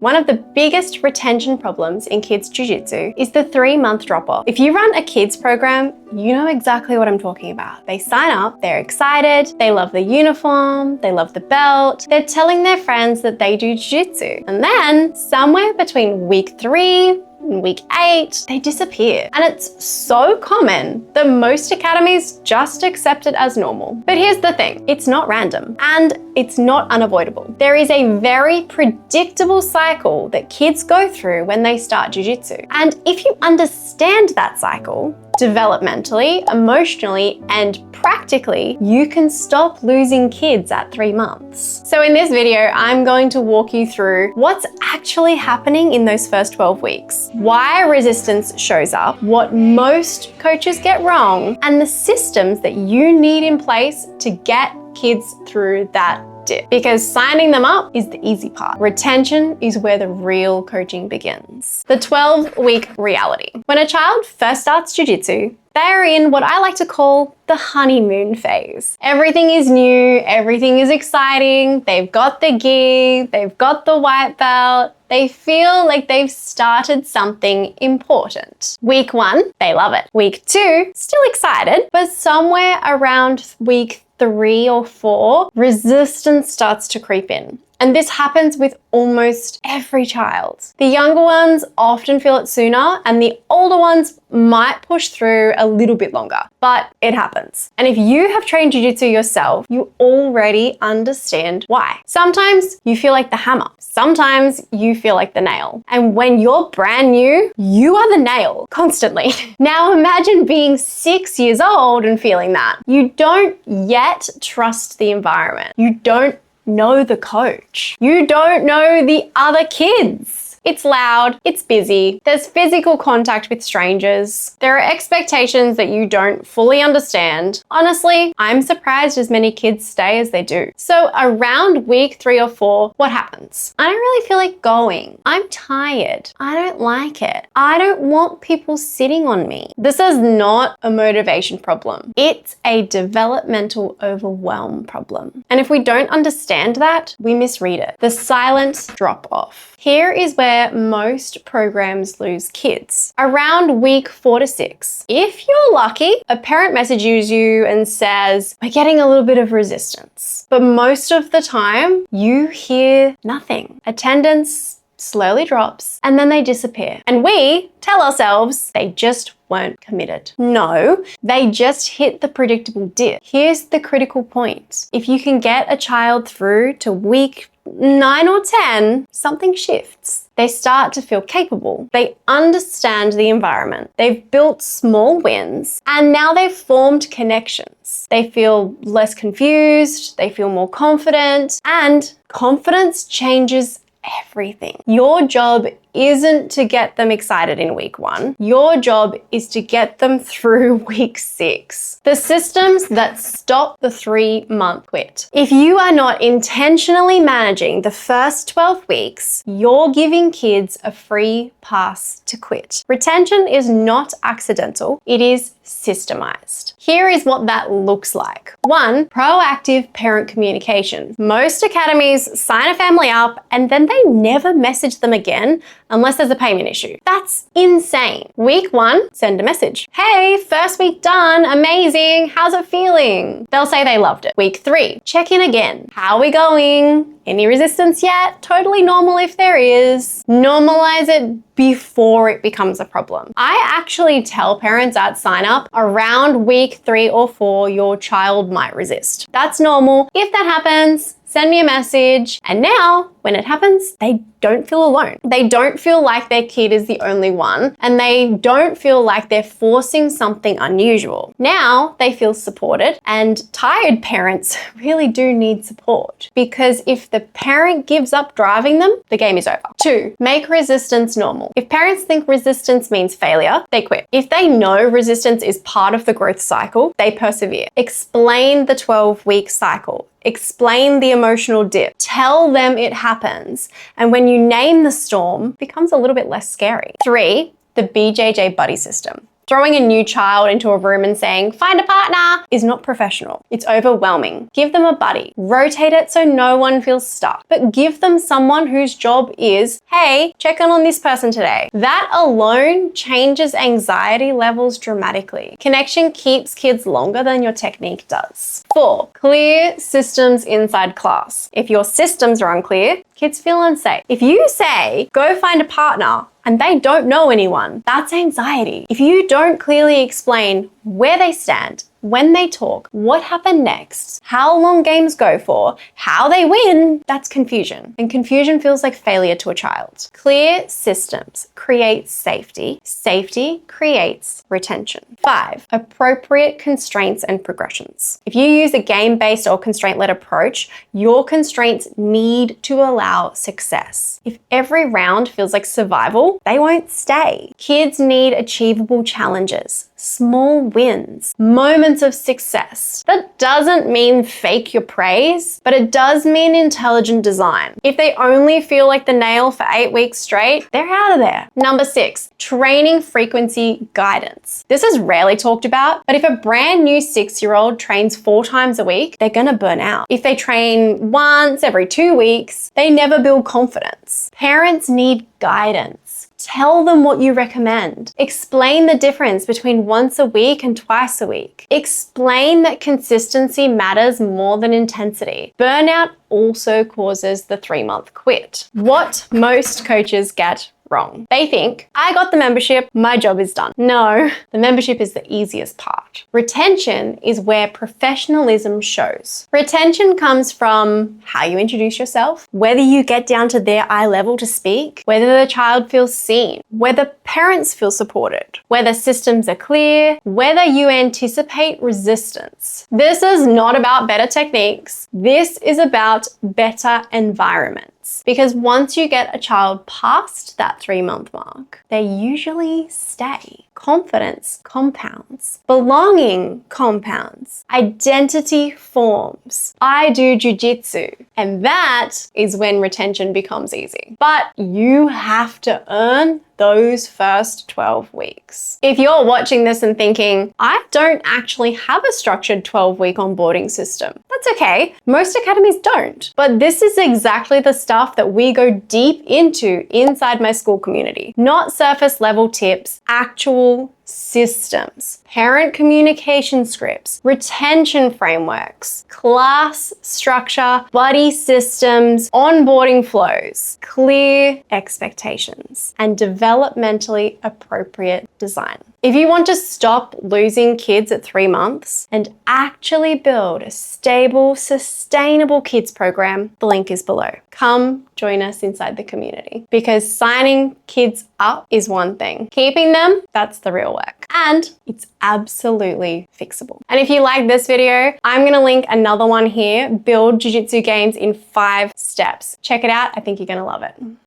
One of the biggest retention problems in kids jiu-jitsu is the 3-month drop-off. If you run a kids program, you know exactly what I'm talking about. They sign up, they're excited, they love the uniform, they love the belt, they're telling their friends that they do jiu-jitsu. And then somewhere between week 3 and week 8, they disappear. And it's so common that most academies just accept it as normal. But here's the thing, it's not random and it's not unavoidable. There is a very predictable cycle that kids go through when they start jiu-jitsu. And if you understand that cycle, developmentally, emotionally, and practically, you can stop losing kids at 3 months. So in this video, I'm going to walk you through what's actually happening in those first 12 weeks, why resistance shows up, what most coaches get wrong, and the systems that you need in place to get kids through that dip. Because signing them up is the easy part. Retention is where the real coaching begins. The 12-week reality. When a child first starts jiu-jitsu, they're in what I like to call the honeymoon phase. Everything is new, everything is exciting, they've got the gi, they've got the white belt, they feel like they've started something important. Week 1, they love it. Week 2, still excited, but somewhere around week 3 or 4, resistance starts to creep in. And this happens with almost every child. The younger ones often feel it sooner, and the older ones might push through a little bit longer, but it happens. And if you have trained jiu-jitsu yourself, you already understand why. Sometimes you feel like the hammer. Sometimes you feel like the nail. And when you're brand new, you are the nail constantly. Now imagine being 6 years old and feeling that. You don't yet trust the environment. You don't know the coach. You don't know the other kids. It's loud, it's busy, there's physical contact with strangers, there are expectations that you don't fully understand. Honestly, I'm surprised as many kids stay as they do. So around week 3 or 4, what happens? I don't really feel like going. I'm tired. I don't like it. I don't want people sitting on me. This is not a motivation problem. It's a developmental overwhelm problem. And if we don't understand that, we misread it. The silent drop off. Here is where most programs lose kids. Around week 4 to 6. If you're lucky, a parent messages you and says, we're getting a little bit of resistance. But most of the time, you hear nothing. Attendance slowly drops and then they disappear. And we tell ourselves they just weren't committed. No, they just hit the predictable dip. Here's the critical point. If you can get a child through to week 9 or 10, something shifts. They start to feel capable. They understand the environment. They've built small wins and now they've formed connections. They feel less confused, they feel more confident, and confidence changes everything. Your job isn't to get them excited in week 1. Your job is to get them through week 6. The systems that stop the 3-month quit. If you are not intentionally managing the first 12 weeks, you're giving kids a free pass to quit. Retention is not accidental, it is systemized. Here is what that looks like. 1, proactive parent communication. Most academies sign a family up and then they never message them again unless there's a payment issue. That's insane. Week 1, send a message. Hey, first week done, amazing, how's it feeling? They'll say they loved it. Week 3, check in again. How are we going? Any resistance yet? Totally normal if there is. Normalize it before it becomes a problem. I actually tell parents at sign up around week 3 or 4, your child might resist. That's normal. If that happens, send me a message. And now, when it happens, they don't feel alone. They don't feel like their kid is the only one, and they don't feel like they're forcing something unusual. Now they feel supported, and tired parents really do need support, because if the parent gives up driving them, the game is over. 2, make resistance normal. If parents think resistance means failure, they quit. If they know resistance is part of the growth cycle, they persevere. Explain the 12-week cycle. Explain the emotional dip. Tell them it happens. And when you name the storm, it becomes a little bit less scary. 3, the BJJ buddy system. Throwing a new child into a room and saying, find a partner, is not professional. It's overwhelming. Give them a buddy. Rotate it so no one feels stuck. But give them someone whose job is, hey, check in on this person today. That alone changes anxiety levels dramatically. Connection keeps kids longer than your technique does. 4, clear systems inside class. If your systems are unclear, kids feel unsafe. If you say, go find a partner, and they don't know anyone, that's anxiety. If you don't clearly explain where they stand, when they talk, what happened next, how long games go for, how they win, that's confusion. And confusion feels like failure to a child. Clear systems create safety. Safety creates retention. 5, appropriate constraints and progressions. If you use a game-based or constraint-led approach, your constraints need to allow success. If every round feels like survival, they won't stay. Kids need achievable challenges, small wins, moments of success. That doesn't mean fake your praise, but it does mean intelligent design. If they only feel like the nail for 8 weeks straight, they're out of there. Number 6, training frequency guidance. This is rarely talked about, but if a brand new 6-year-old trains 4 times a week, they're gonna burn out. If they train once every 2 weeks, they never build confidence. Parents need guidance. Tell them what you recommend. Explain the difference between once a week and twice a week. Explain that consistency matters more than intensity. Burnout also causes the 3-month quit. What most coaches get wrong. They think, I got the membership, my job is done. No, the membership is the easiest part. Retention is where professionalism shows. Retention comes from how you introduce yourself, whether you get down to their eye level to speak, whether the child feels seen, whether parents feel supported, whether systems are clear, whether you anticipate resistance. This is not about better techniques. This is about better environment. Because once you get a child past that 3-month mark, they usually stay. Confidence compounds. Belonging compounds. Identity forms. I do Jiu-Jitsu. And that is when retention becomes easy. But you have to earn those first 12 weeks. If you're watching this and thinking, I don't actually have a structured 12-week onboarding system, that's okay. Most academies don't. But this is exactly the stuff that we go deep into inside my school community. Not surface level tips, actual systems, parent communication scripts, retention frameworks, class structure, buddy systems, onboarding flows, clear expectations, and developmentally appropriate design. If you want to stop losing kids at 3 months and actually build a stable, sustainable kids program, the link is below. Come join us inside the community, because signing kids up is one thing. Keeping them, that's the real work. And it's absolutely fixable. And if you like this video, I'm gonna link another one here, Build Jiu-Jitsu Games in 5 Steps. Check it out, I think you're gonna love it.